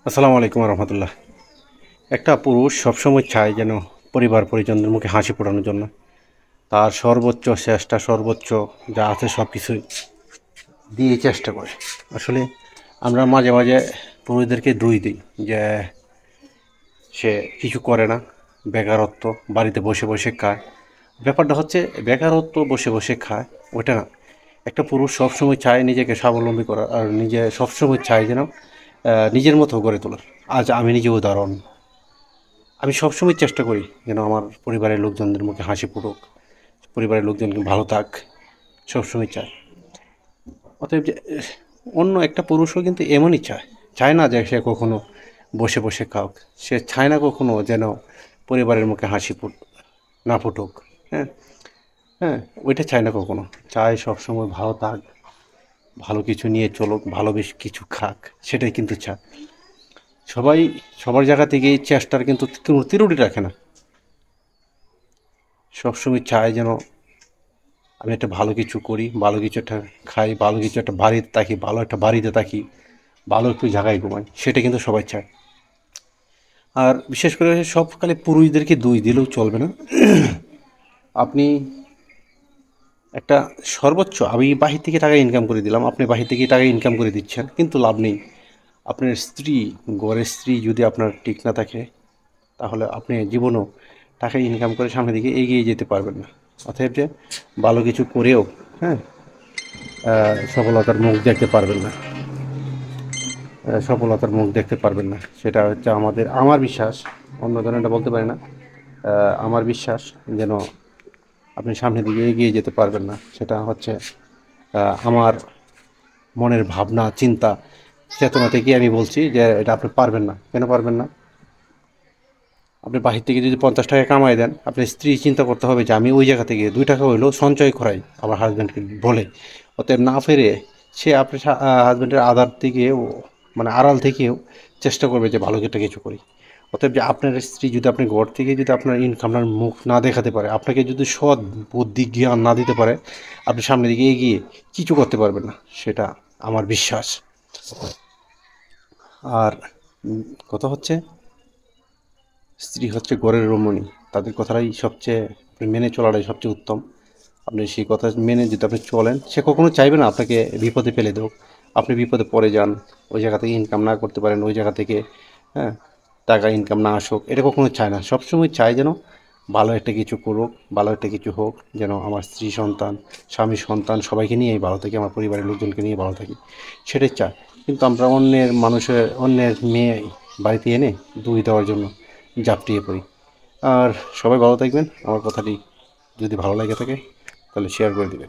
আসসালামু আলাইকুম রহমতুল্লাহ। একটা পুরুষ সবসময় চায় যেন পরিবার পরিজনদের মুখে হাসি ফোটানোর জন্য তার সর্বোচ্চ চেষ্টা, সর্বোচ্চ যা আছে সব কিছুই দিয়ে চেষ্টা করে। আসলে আমরা মাঝে মাঝে পুরুষদেরকে দোষ দিই যে সে কিছু করে না, বেকারত্ব, বাড়িতে বসে বসে খায়। ব্যাপারটা হচ্ছে বেকারত্ব, বসে বসে খায় ওটা না। একটা পুরুষ সবসময় চায় নিজেকে স্বাবলম্বী করার, আর নিজে সবসময় চায় যেন নিজের মতো গড়ে তোলার। আজ আমি নিজে উদাহরণ, আমি সবসময় চেষ্টা করি যেন আমার পরিবারের লোকজনদের মুখে হাসি ফুটুক, পরিবারের লোকজন ভালো থাক, সবসময় চায়। অতএব যে অন্য একটা পুরুষও কিন্তু এমনই চায়, চায় না যে সে কখনো বসে বসে খাওক, সে চায় না কখনো যেন পরিবারের মুখে হাসি না ফুটুক। হ্যাঁ, হ্যাঁ, ওইটা চায় না কখনো, চায় সবসময় ভালো থাক, ভালো কিছু নিয়ে চলুক, ভালো বেশ কিছু খাক, সেটাই কিন্তু চায় সবাই। সবার জায়গা থেকে এই চেষ্টার কিন্তু কোনো ত্রুটি রাখে না, সবসময় চায় যেন আমি একটা ভালো কিছু করি, ভালো কিছু একটা খাই, ভালো কিছু একটা বাড়িতে থাকি, ভালো একটা বাড়িতে থাকি, ভালো একটু জায়গায় ঘুমাই, সেটা কিন্তু সবাই চায়। আর বিশেষ করে সব খালি পুরুষদেরকে দোষ দিলেও চলবে না। আপনি একটা সর্বোচ্চ, আমি বাহির থেকে টাকা ইনকাম করে দিলাম, আপনি বাহির থেকে টাকা ইনকাম করে দিচ্ছেন, কিন্তু লাভ নেই। আপনার স্ত্রী, ঘরের স্ত্রী যদি আপনার ঠিক না থাকে, তাহলে আপনি জীবনেও টাকা ইনকাম করে সামনের দিকে এগিয়ে যেতে পারবেন না। অতএব যে ভালো কিছু করেও, হ্যাঁ, সফলতার মুখ দেখতে পারবেন না, সফলতার মুখ দেখতে পারবেন না। সেটা হচ্ছে আমার বিশ্বাস, অন্য জনেরটা বলতে পারি না। আমার বিশ্বাস যেন আপনি সামনের দিকে এগিয়ে যেতে পারবেন না, সেটা হচ্ছে আমার মনের ভাবনা, চিন্তা, চেতনা থেকে আমি বলছি যে এটা আপনি পারবেন না। কেন পারবেন না? আপনি বাহির থেকে যদি 50 টাকা কামাই দেন, আপনার স্ত্রী চিন্তা করতে হবে যে আমি ওই জায়গা থেকে 2 টাকা হইলেও সঞ্চয় করাই আমার হাজব্যান্ডকে বলে। অতএব না ফেরে সে আপনার হাজব্যান্ডের আধার থেকেও, মানে আড়াল থেকেও চেষ্টা করবে যে ভালো একটা কিছু করি। অতএব যে আপনার স্ত্রী যদি আপনি ঘর থেকে যদি আপনার ইনকামটার মুখ না দেখাতে পারে, আপনাকে যদি সৎ বুদ্ধি জ্ঞান না দিতে পারে, আপনি সামনের দিকে এগিয়ে কিছু করতে পারবেন না, সেটা আমার বিশ্বাস। আর কথা হচ্ছে, স্ত্রী হচ্ছে ঘরের রমণী, তাদের কথাটাই সবচেয়ে, আপনি মেনে চলাটাই সবচেয়ে উত্তম। আপনি সেই কথা মেনে যদি আপনি চলেন, সে কখনো চাইবে না আপনাকে বিপদে ফেলে দেওক। আপনি বিপদে পড়ে যান, ওই জায়গা থেকে ইনকাম না করতে পারেন, ওই জায়গা থেকে, হ্যাঁ, টাকা ইনকাম না আসুক, এটা কখনো চায় না। সবসময় চায় যেন ভালো একটা কিছু করুক, ভালো একটা কিছু হোক, যেন আমার স্ত্রী সন্তান, স্বামী সন্তান সবাইকে নিয়েই ভালো থাকি, আমার পরিবারের লোকজনকে নিয়ে ভালো থাকি, সেটাই চায়। কিন্তু আমরা অন্যের মেয়ে বাড়িতে এনে দুই দেওয়ার জন্য ঝাঁপিয়ে পড়ি। আর সবাই ভালো থাকবেন। আমার কথাটি যদি ভালো লাগে থাকে তাহলে শেয়ার করে দিবেন।